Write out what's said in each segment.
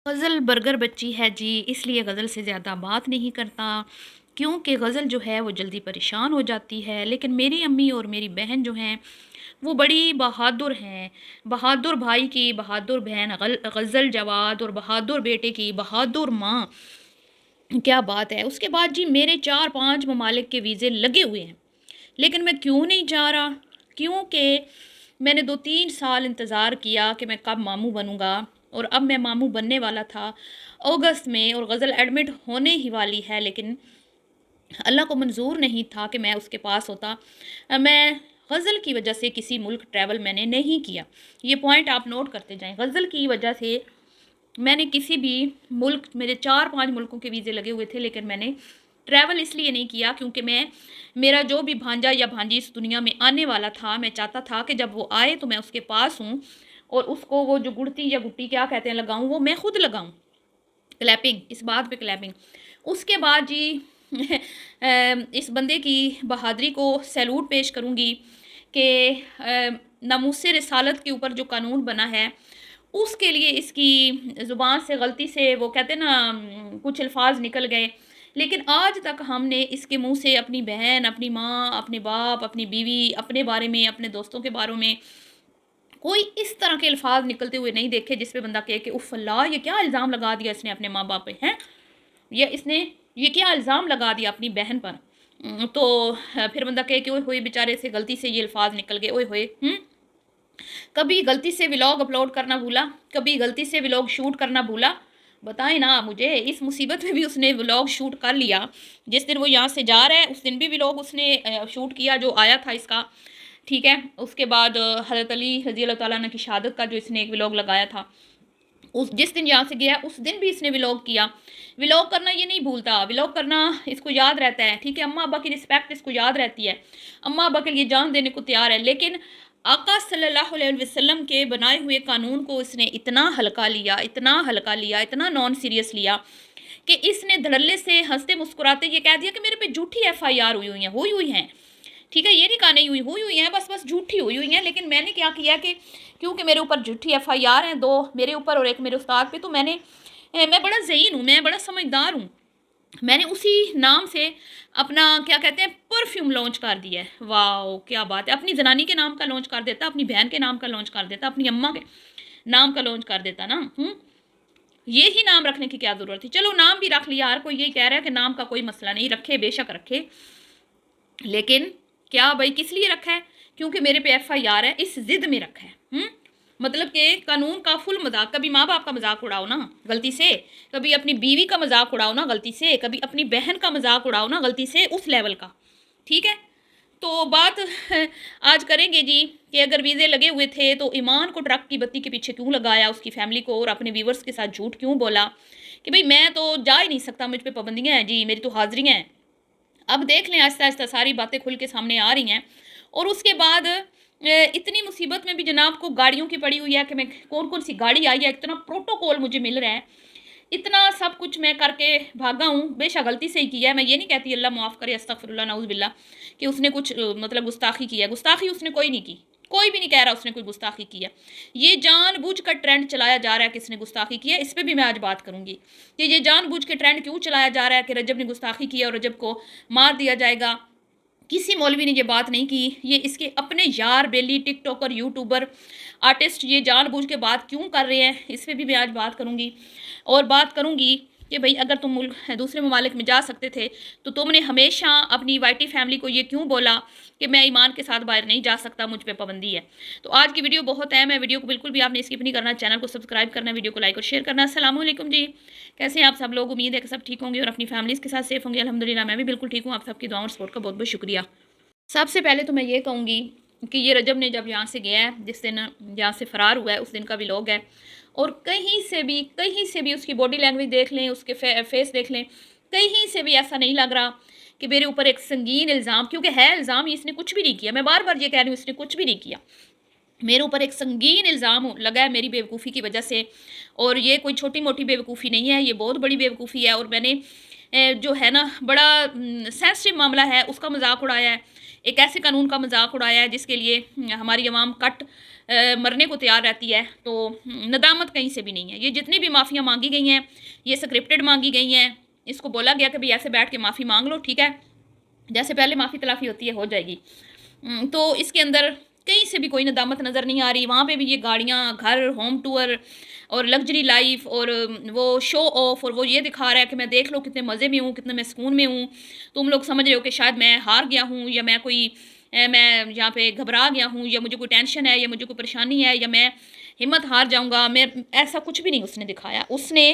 गज़ल burger बच्ची है जी, इसलिए गज़ल से ज़्यादा बात नहीं करता, क्योंकि गज़ल जो है वो जल्दी परेशान हो जाती है। लेकिन मेरी अम्मी और मेरी बहन जो हैं वो बड़ी बहादुर हैं। बहादुर भाई की बहादुर बहन, गज़ल जवाद और बहादुर बेटे की बहादुर माँ, क्या बात है। उसके बाद जी मेरे 4-5 ममालिक के वीज़े लगे हुए हैं, लेकिन मैं क्यों नहीं जा रहा? क्योंकि मैंने 2-3 साल इंतज़ार किया कि मैं कब मामू बनूँगा, और अब मैं मामू बनने वाला था अगस्त में, और गज़ल एडमिट होने ही वाली है, लेकिन अल्लाह को मंज़ूर नहीं था कि मैं उसके पास होता। मैं गज़ल की वजह से किसी मुल्क ट्रैवल मैंने नहीं किया। ये पॉइंट आप नोट करते जाएँ। गज़ल की वजह से मैंने किसी भी मुल्क, मेरे 4-5 मुल्कों के वीज़े लगे हुए थे, लेकिन मैंने ट्रैवल इसलिए नहीं किया क्योंकि मेरा जो भी भांजा या भांजी इस दुनिया में आने वाला था, मैं चाहता था कि जब वो आए तो मैं उसके पास हूँ, और उसको वो जो गुड़ती या गुट्टी क्या कहते हैं लगाऊँ, वो मैं खुद लगाऊँ। क्लैपिंग, इस बात पे क्लैपिंग। उसके बाद जी इस बंदे की बहादरी को सैल्यूट पेश करूँगी कि नामूसे रिसालत के ऊपर जो कानून बना है, उसके लिए इसकी ज़ुबान से गलती से वो कहते हैं ना, कुछ अल्फाज निकल गए, लेकिन आज तक हमने इसके मुंह से अपनी बहन, अपनी माँ, अपने बाप, अपनी बीवी, अपने बारे में, अपने दोस्तों के बारे में कोई इस तरह के अल्फाज निकलते हुए नहीं देखे जिस पे बंदा कहे कि उफ़ अल्लाह, ये क्या इल्ज़ाम लगा दिया इसने अपने माँ बाप पे, हैं, या इसने ये क्या इल्ज़ाम लगा दिया अपनी बहन पर। तो फिर बंदा कहे कि ओए होए बेचारे से गलती से ये अल्फाज निकल गए, ओए होए। कभी गलती से व्लॉग अपलोड करना भूला, कभी गलती से व्लॉग शूट करना भूला। बताएं ना मुझे, इस मुसीबत में भी उसने व्लॉग शूट कर लिया। जिस दिन वो यहाँ से जा रहा है उस दिन भी व्लॉग उसने शूट किया जो आया था इसका, ठीक है। उसके बाद हज़रत अली रज़ी अल्लाह ताला अन्हु की शहादत का जो इसने एक व्लॉग लगाया था, उस जिस दिन यहाँ से गया उस दिन भी इसने व्लॉग किया। व्लॉग करना ये नहीं भूलता, व्लॉग करना इसको याद रहता है, ठीक है। अम्मा अब्बा की रिस्पेक्ट इसको याद रहती है, अम्मा अब्बा के लिए जान देने को तैयार है, लेकिन आका सल्लल्लाहु अलैहि वसल्लम के बनाए हुए कानून को इसने इतना हल्का लिया, इतना हल्का लिया, इतना नॉन सीरियस लिया कि इसने धड़ल्ले से हंसते मुस्कुराते ये कह दिया कि मेरे पे झूठी FIR हुई हुई हैं, ठीक है। ये नहीं कहा नहीं हुई हुई हैं, बस बस झूठी हुई हुई हैं। लेकिन मैंने क्या किया कि क्योंकि मेरे ऊपर झूठी FIR हैं, 2 मेरे ऊपर और 1 मेरे उस्ताद पे, तो मैं बड़ा ज़हीन हूँ, मैं बड़ा समझदार हूँ। मैंने उसी नाम से अपना क्या कहते हैं परफ्यूम लॉन्च कर दिया है। वाओ क्या बात है। अपनी जनानी के नाम का लॉन्च कर देता, अपनी बहन के नाम का लॉन्च कर देता, अपनी अम्मा के नाम का लॉन्च कर देता ना। ये ही नाम रखने की क्या ज़रूरत थी। चलो नाम भी रख लिया, हर कोई यही कह रहा है कि नाम का कोई मसला नहीं, रखे बेशक रखे, लेकिन क्या भाई किस लिए रखा है? क्योंकि मेरे पे FIR है, इस जिद में रखा है। मतलब कि कानून का फुल मजाक। कभी माँ बाप का मजाक उड़ाओ ना गलती से, कभी अपनी बीवी का मजाक उड़ाओ ना गलती से, कभी अपनी बहन का मजाक उड़ाओ ना गलती से, उस लेवल का, ठीक है। तो बात आज करेंगे जी कि अगर वीज़े लगे हुए थे तो ईमान को ट्रक की बत्ती के पीछे क्यों लगाया, उसकी फैमिली को, और अपने व्यूवर्स के साथ झूठ क्यों बोला कि भाई मैं तो जा ही नहीं सकता, मुझ पर पाबंदियाँ हैं जी, मेरी तो हाजिरियाँ हैं। अब देख लें आहिस्ता आहिस्ता सारी बातें खुल के सामने आ रही हैं। और उसके बाद इतनी मुसीबत में भी जनाब को गाड़ियों की पड़ी हुई है कि मैं कौन कौन सी गाड़ी आई है, इतना प्रोटोकॉल मुझे मिल रहा है, इतना सब कुछ मैं करके भागा हूँ। बेशक गलती से ही किया है, मैं ये नहीं कहती अल्लाह माफ़ करे, अस्तगफिरुल्लाह नाउज़ बिल्लाह, कि उसने कुछ मतलब गुस्ताखी की है। गुस्ताखी उसने कोई नहीं की, कोई भी नहीं कह रहा उसने कोई गुस्ताखी की है। ये जानबूझ कर ट्रेंड चलाया जा रहा है किसने गुस्ताखी की है, इस पर भी मैं आज बात करूंगी कि ये जानबूझ के ट्रेंड क्यों चलाया जा रहा है कि रजब ने गुस्ताखी की है और रजब को मार दिया जाएगा। किसी मौलवी ने ये बात नहीं की, ये इसके अपने यार बेली टिकटॉकर यूट्यूबर आर्टिस्ट ये जानबूझ के बात क्यों कर रहे हैं, इस पर भी मैं आज बात करूंगी। और बात करूंगी कि भाई अगर तुम मुल्क दूसरे ममालिक में जा सकते थे तो तुमने हमेशा अपनी वाइटी फैमिली को ये क्यों बोला कि मैं ईमान के साथ बाहर नहीं जा सकता, मुझ पे पाबंदी है। तो आज की वीडियो बहुत अहम है, वीडियो को बिल्कुल भी आपने स्किप नहीं करना, चैनल को सब्सक्राइब करना, वीडियो को लाइक और शेयर करना। अस्सलाम वालेकुम जी, कैसे हैं आप सब लोग? उम्मीद है कि सब ठीक होंगे और अपनी फैमिलीज़ के साथ सेफ होंगे। अल्हम्दुलिल्लाह मैं भी बिल्कुल ठीक हूँ। आप सबकी दुआ और सपोर्ट का बहुत बहुत शुक्रिया। सबसे पहले तो मैं ये कहूँगी कि ये रजब ने जब यहाँ से गया है, जिस दिन यहाँ से फ़रार हुआ है, उस दिन का व्लॉग है। और कहीं से भी उसकी बॉडी लैंग्वेज देख लें, उसके फेस देख लें, कहीं से भी ऐसा नहीं लग रहा कि मेरे ऊपर एक संगीन इल्ज़ाम, क्योंकि है इल्ज़ाम, इसने कुछ भी नहीं किया, मैं बार बार ये कह रही हूँ इसने कुछ भी नहीं किया। मेरे ऊपर एक संगीन इल्ज़ाम लगा है मेरी बेवकूफ़ी की वजह से, और ये कोई छोटी मोटी बेवकूफ़ी नहीं है, ये बहुत बड़ी बेवकूफ़ी है। और मैंने जो है ना बड़ा सेंसिटिव मामला है उसका मजाक उड़ाया है एक ऐसे कानून का मजाक उड़ाया है जिसके लिए हमारी आवाम मरने को तैयार रहती है। तो नदामत कहीं से भी नहीं है। ये जितनी भी माफ़ियाँ मांगी गई हैं, ये स्क्रिप्टेड मांगी गई हैं। इसको बोला गया कि भाई ऐसे बैठ के माफ़ी मांग लो, ठीक है, जैसे पहले माफ़ी तलाफ़ी होती है हो जाएगी। तो इसके अंदर कहीं से भी कोई नदामत नज़र नहीं आ रही। वहाँ पे भी ये गाड़ियाँ, घर, होम टूर और लग्जरी लाइफ और वो शो ऑफ, और वो ये दिखा रहा है कि मैं देख लो कितने मज़े में हूँ, कितने मैं सुकून में हूँ। तुम लोग समझ रहे हो कि शायद मैं हार गया हूँ, या मैं यहाँ पे घबरा गया हूँ, या मुझे कोई टेंशन है, या मुझे कोई परेशानी है, या मैं हिम्मत हार जाऊँगा। मैं ऐसा कुछ भी नहीं उसने दिखाया। उसने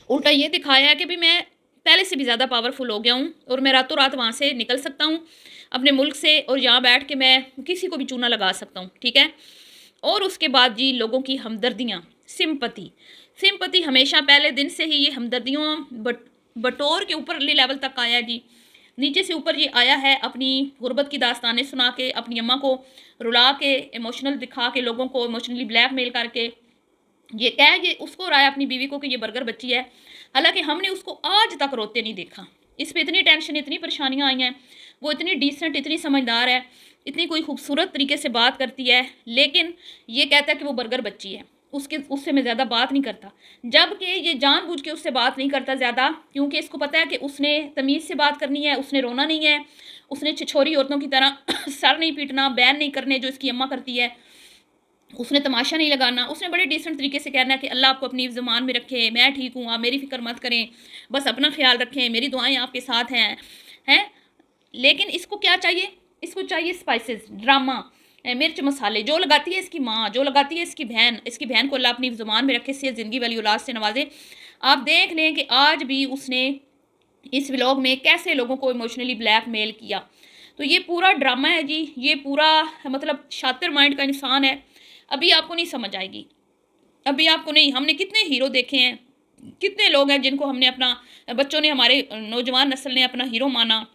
उल्टा ये दिखाया है कि भाई मैं पहले से भी ज़्यादा पावरफुल हो गया हूँ और मैं रातों रात वहाँ से निकल सकता हूँ अपने मुल्क से, और यहाँ बैठ के मैं किसी को भी चूना लगा सकता हूँ, ठीक है। और उसके बाद जी लोगों की हमदर्दियाँ, सिंपति। सिंपति हमेशा पहले दिन से ही ये हमदर्दियों बटोर के ऊपरले लेवल तक आया है जी। नीचे से ऊपर ये आया है अपनी गुर्बत की दास्तानें सुना के, अपनी अम्मा को रुला के, इमोशनल दिखा के, लोगों को इमोशनली ब्लैकमेल करके ये उसको राय अपनी बीवी को कि ये बर्गर बच्ची है। हालांकि हमने उसको आज तक रोते नहीं देखा। इस पे इतनी टेंशन, इतनी परेशानियां आई हैं। वो इतनी डिसेंट, इतनी समझदार है, इतनी कोई खूबसूरत तरीके से बात करती है, लेकिन ये कहता है कि वो बर्गर बच्ची है। उससे मैं ज़्यादा बात नहीं करता, जबकि ये जानबूझ के उससे बात नहीं करता ज़्यादा, क्योंकि इसको पता है कि उसने तमीज़ से बात करनी है, उसने रोना नहीं है, उसने छिछोरी औरतों की तरह सर नहीं पीटना, बैन नहीं करने जो इसकी अम्मा करती है, उसने तमाशा नहीं लगाना। उसने बड़े डिसेंट तरीके से कहना है कि अल्लाह आपको अपनी ज़ुबान में रखे, मैं ठीक हूँ, आप मेरी फ़िक्र मत करें, बस अपना ख्याल रखें, मेरी दुआएं आपके साथ हैं। लेकिन इसको क्या चाहिए? इसको चाहिए स्पाइसेस, ड्रामा, मिर्च मसाले, जो लगाती है इसकी माँ, जो लगाती है इसकी बहन को अल्लाह अपनी ज़ुबान में रखे, सेहत ज़िंदगी वाली औलाद से नवाजे। आप देख लें कि आज भी उसने इस व्लॉग में कैसे लोगों को इमोशनली ब्लैकमेल किया। तो ये पूरा ड्रामा है जी, ये पूरा मतलब शातिर माइंड का इंसान है। अभी आपको नहीं समझ आएगी, अभी आपको नहीं। हमने कितने हीरो देखे हैं, कितने लोग हैं जिनको हमने अपना, बच्चों ने, हमारे नौजवान नस्ल ने अपना हीरो माना।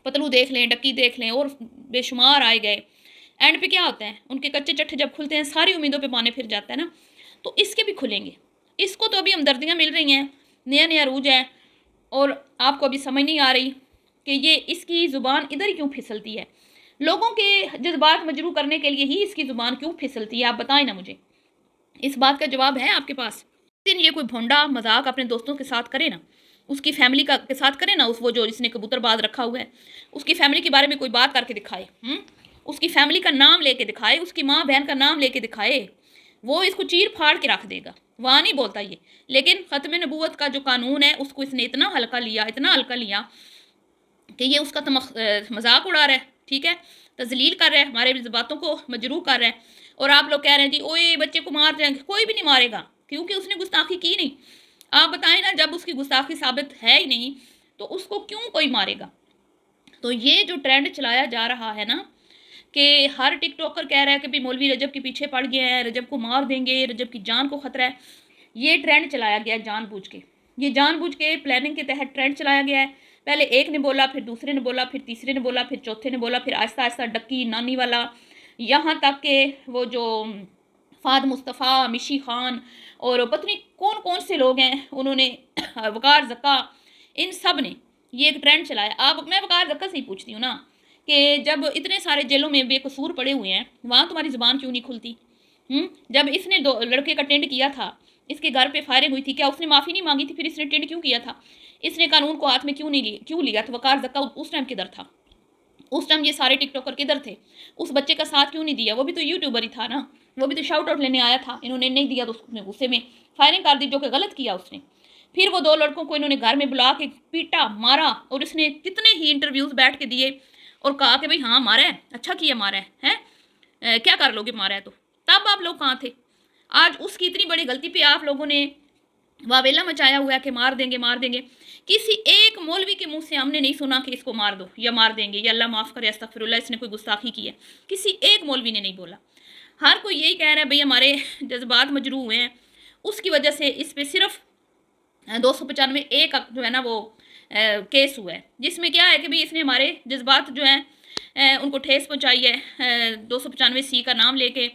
पतलू देख लें, डक्की देख लें, और बेशुमार आए गए। एंड पे क्या होता है, उनके कच्चे चट्टे जब खुलते हैं सारी उम्मीदों पे पानी फिर जाता है ना। तो इसके भी खुलेंगे। इसको तो अभी हमदर्दियाँ मिल रही हैं, नया नया रूज है, और आपको अभी समझ नहीं आ रही कि ये इसकी ज़ुबान इधर ही क्यों फिसलती है। लोगों के जज्बात मजरू करने के लिए ही इसकी ज़ुबान क्यों फिसलती है, आप बताएं ना मुझे। इस बात का जवाब है आपके पास? दिन ये कोई भोंडा मजाक अपने दोस्तों के साथ करे ना, उसकी फैमिली का के साथ करे ना, वो जो इसने कबूतरबाज रखा हुआ है, उसकी फैमिली के बारे में कोई बात करके दिखाए, उसकी फैमिली का नाम लेके दिखाए, उसकी माँ बहन का नाम लेके दिखाए, वो इसको चीर फाड़ के रख देगा। वहाँ नहीं बोलता ये। लेकिन ख़त्म नबूवत का जो कानून है उसको इसने इतना हल्का लिया, इतना हल्का लिया कि ये उसका तो मजाक उड़ा रहा है, ठीक है, तजलील कर रहा है, हमारे जज्बातों को मजरूह कर रहा है। और आप लोग कह रहे हैं जी ओए बच्चे को मार जाएंगे। कोई भी नहीं मारेगा, क्योंकि उसने गुस्ताखी की नहीं। आप बताएं ना, जब उसकी गुस्ताखी साबित है ही नहीं तो उसको क्यों कोई मारेगा। तो ये जो ट्रेंड चलाया जा रहा है ना, कि हर टिकटॉकर कह रहा है कि भाई मौलवी रजब के पीछे पड़ गए हैं, रजब को मार देंगे, रजब की जान को खतरा है। ये ट्रेंड चलाया गया जानबूझ के, ये जानबूझ के प्लानिंग के तहत ट्रेंड चलाया गया है। पहले एक ने बोला, फिर दूसरे ने बोला, फिर तीसरे ने बोला, फिर चौथे ने बोला, फिर आहिस्ता आहिस्ता डक्की, नानी वाला, यहाँ तक के वो जो फाद मुस्तफ़ा, मिशी खान, और पत्नी कौन कौन से लोग हैं, उन्होंने वकार ज़क्का, इन सब ने ये एक ट्रेंड चलाया। अब मैं वकार ज़क्का से ही पूछती हूँ ना कि जब इतने सारे जेलों में बेकसूर पड़े हुए हैं, वहाँ तुम्हारी ज़ुबान क्यों नहीं खुलती? जब इसने 2 लड़के का टेंड किया था, इसके घर पे फायरिंग हुई थी, क्या उसने माफ़ी नहीं मांगी थी? फिर इसने टेंड क्यों किया था? इसने कानून को हाथ में क्यों लिया था? वकार ज़क्का उस टाइम किधर था? उस टाइम ये सारे टिकटॉकर किधर थे? उस बच्चे का साथ क्यों नहीं दिया? वो भी तो यूट्यूबर ही था ना, वो भी तो शाउट आउट लेने आया था। इन्होंने नहीं दिया तो उसने गुस्से में फायरिंग कर दी, जो कि गलत किया उसने। फिर वो 2 लड़कों को इन्होंने घर में बुला के पीटा, मारा, और इसने कितने ही इंटरव्यूज़ बैठ के दिए और कहा कि भाई हाँ मारा है, अच्छा किया मारा है, क्या कर लोगे मारा है तो। तब आप लोग कहाँ थे? आज उसकी इतनी बड़ी गलती पे आप लोगों ने वावेला मचाया हुआ है कि मार देंगे मार देंगे। किसी एक मौलवी के मुंह से हमने नहीं सुना कि इसको मार दो या मार देंगे या अल्लाह माफ़ करे अस्तगफिरुल्लाह इसने कोई गुस्ताखी की है। किसी एक मौलवी ने नहीं बोला। हर कोई यही कह रहा है भाई हमारे जज्बात मजरू हुए हैं, उसकी वजह से इस पर सिर्फ 295 एक जो है ना वो केस हुआ है, जिसमें क्या है कि भाई इसने हमारे जज्बात जो हैं उनको ठेस पहुँचाई है 295C का नाम लेके,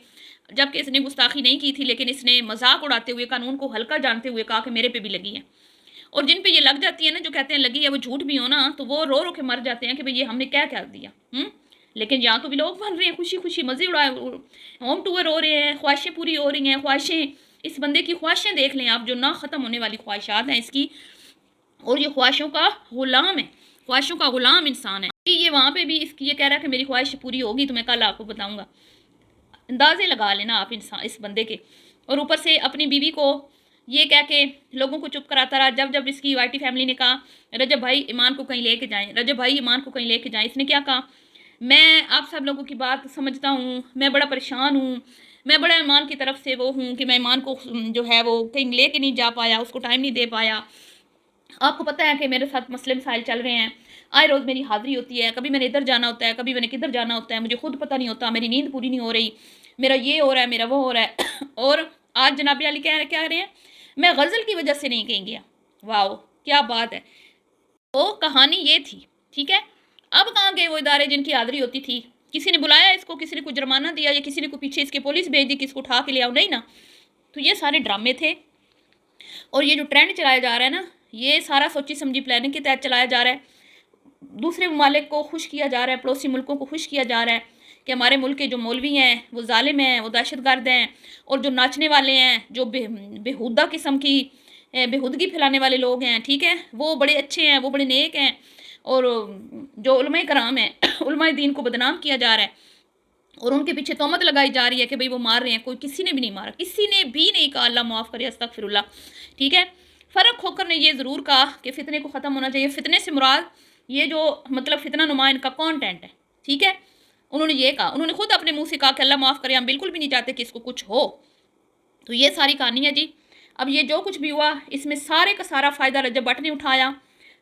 जबकि इसने गुस्ताखी नहीं की थी, लेकिन इसने मजाक उड़ाते हुए, कानून को हल्का जानते हुए कहा कि मेरे पे भी लगी है। और जिन पे ये लग जाती है ना, जो कहते हैं लगी है वो झूठ भी हो ना, तो वो रो रो के मर जाते हैं कि भाई ये हमने क्या क्या दिया। लेकिन यहाँ तो भी लोग बन रहे हैं, खुशी खुशी मज़े उड़ाए, होम टूर हो रहे हैं, ख्वाहिशें पूरी हो रही हैं। ख्वाहिशें, इस बंदे की ख्वाहिशें देख लें आप, जो ना ख़त्म होने वाली ख्वाहिशात हैं इसकी, और ये ख्वाहिशों का ग़ुलाम है, ख्वाहिशों का ग़ुलाम इंसान है। ये वहाँ पे भी इसकी ये कह रहा है कि मेरी ख्वाहिश पूरी होगी तो मैं कल आपको बताऊँगा। अंदाज़े लगा लेना आप इंसान इस बंदे के। और ऊपर से अपनी बीवी को ये कह के लोगों को चुप कराता रहा। जब जब इसकी वाइटी फैमिली ने कहा रजब भाई ईमान को कहीं लेके जाएं, रजब भाई ईमान को कहीं लेके जाएं, इसने क्या कहा, मैं आप सब लोगों की बात समझता हूँ, मैं बड़ा परेशान हूँ, मैं बड़ा ईमान की तरफ से वो हूँ कि मैं ईमान को जो है वो कहीं लेके नहीं जा पाया, उसको टाइम नहीं दे पाया। आपको पता है कि मेरे साथ मसले मसाइल चल रहे हैं, आए रोज़ मेरी हाज़िरी होती है, कभी मैंने इधर जाना होता है, कभी मैंने किधर जाना होता है, मुझे खुद पता नहीं होता, मेरी नींद पूरी नहीं हो रही, मेरा ये हो रहा है, मेरा वो हो रहा है। और आज जनाब अली कह रहे हैं मैं गज़ल की वजह से नहीं कहीं गया। वाह, क्या बात है। तो कहानी ये थी, ठीक है। अब कहाँ गए वो इदारे जिनकी हाज़िरी होती थी? किसी ने बुलाया इसको, किसी ने कोई जुर्माना दिया, या किसी ने कोई पीछे इसके पुलिस भेज दी कि इसको उठा के ले आओ? नहीं ना। तो ये सारे ड्रामे थे। और ये जो ट्रेंड चलाया जा रहा है ना, ये सारा सोची समझी प्लानिंग के तहत चलाया जा रहा है। दूसरे ममालिक को खुश किया जा रहा है, पड़ोसी मुल्कों को खुश किया जा रहा है कि हमारे मुल्क के जो मौलवी हैं वो जालिम हैं, वो दहशतगर्द हैं, और जो नाचने वाले हैं, जो बेहुदा किस्म की बेहूदगी फैलाने वाले लोग हैं, ठीक है, वो बड़े अच्छे हैं, वो बड़े नेक हैं। और जो उलमाए कराम हैं उलमाए दीन को बदनाम किया जा रहा है, और उनके पीछे तोहमत लगाई जा रही है कि भाई वो मार रहे हैं। कोई, किसी ने भी नहीं मारा, किसी ने भी नहीं कहा अल्लाह माफ़ करे, अस्तगफिरुल्लाह, ठीक है। फ़र्क खोकर ने ये ज़रूर कहा कि फ़ितने को ख़त्म होना चाहिए। फ़ितने से मुराद ये जो मतलब फ़ितना नुमा इनका कॉन्टेंट है, ठीक है। उन्होंने ये कहा, उन्होंने खुद अपने मुँह से कहा कि अल्लाह माफ़ करे, हम बिल्कुल भी नहीं चाहते कि इसको कुछ हो। तो ये सारी कहानी है जी। अब ये जो कुछ भी हुआ, इसमें सारे का सारा फ़ायदा रजब भट्ट ने उठाया।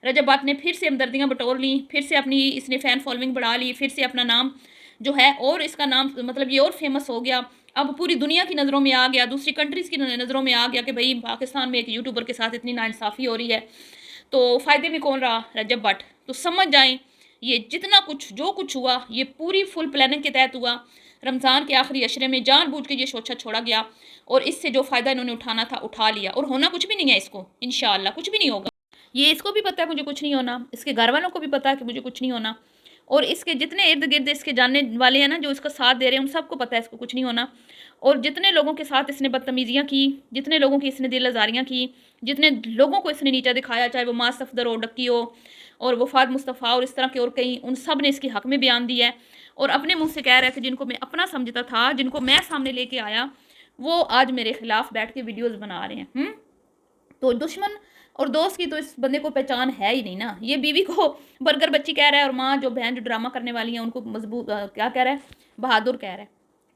रजब भट्ट ने फिर से हमदर्दियाँ बटोर लीं, फिर से अपनी इसने फ़ैन फॉलोइंग बढ़ा ली, फिर से अपना नाम जो है, और इसका नाम मतलब ये और फेमस हो गया। अब पूरी दुनिया की नज़रों में आ गया, दूसरी कंट्रीज़ की नज़रों में आ गया कि भाई पाकिस्तान में एक यूट्यूबर के साथ इतनी नाइंसाफ़ी हो रही है। तो फ़ायदे में कौन रहा? रजब भट्ट। तो समझ जाएँ, ये जितना कुछ जो कुछ हुआ, ये पूरी फुल प्लानिंग के तहत हुआ। रमज़ान के आखिरी अशरे में जानबूझ के ये शोछा छोड़ा गया, और इससे जो फ़ायदा इन्होंने उठाना था उठा लिया, और होना कुछ भी नहीं है इसको, इंशाअल्लाह कुछ भी नहीं होगा। ये इसको भी पता है मुझे कुछ नहीं होना, इसके घर वालों को भी पता है कि मुझे कुछ नहीं होना, और इसके जितने इर्द गिर्द इसके जानने वाले हैं ना, जो इसका साथ दे रहे हैं, उन सबको पता है इसको कुछ नहीं होना। और जितने लोगों के साथ इसने बदतमीज़ियाँ की, जितने लोगों की इसने दिल आज़ारियाँ की, जितने लोगों को इसने नीचा दिखाया, चाहे वो माँ सफदर हो, डक्की हो, और वफाद मुस्तफ़ा और इस तरह के और कई, उन सब ने इसके हक़ में बयान दिया है। और अपने मुँह से कह रहा है कि जिनको मैं अपना समझता था, जिनको मैं सामने लेके आया, वो आज मेरे खिलाफ बैठ के वीडियोज़ बना रहे हैं। तो दुश्मन और दोस्त की तो इस बंदे को पहचान है ही नहीं ना। ये बीवी को बर्गर बच्ची कह रहा है, और माँ जो बहन जो ड्रामा करने वाली है उनको मजबूत क्या कह रहा है, बहादुर कह रहा है।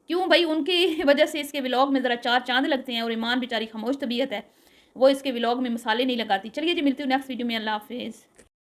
क्यों भाई? उनकी वजह से इसके व्लॉग में ज़रा चार चांद लगते हैं, और ईमान बेचारी खामोश तबीयत है, वो इसके व्लॉग में मसाले नहीं लगाती। चलिए जी, मिलती हूँ नेक्स्ट वीडियो में। अल्लाह हाफिज़।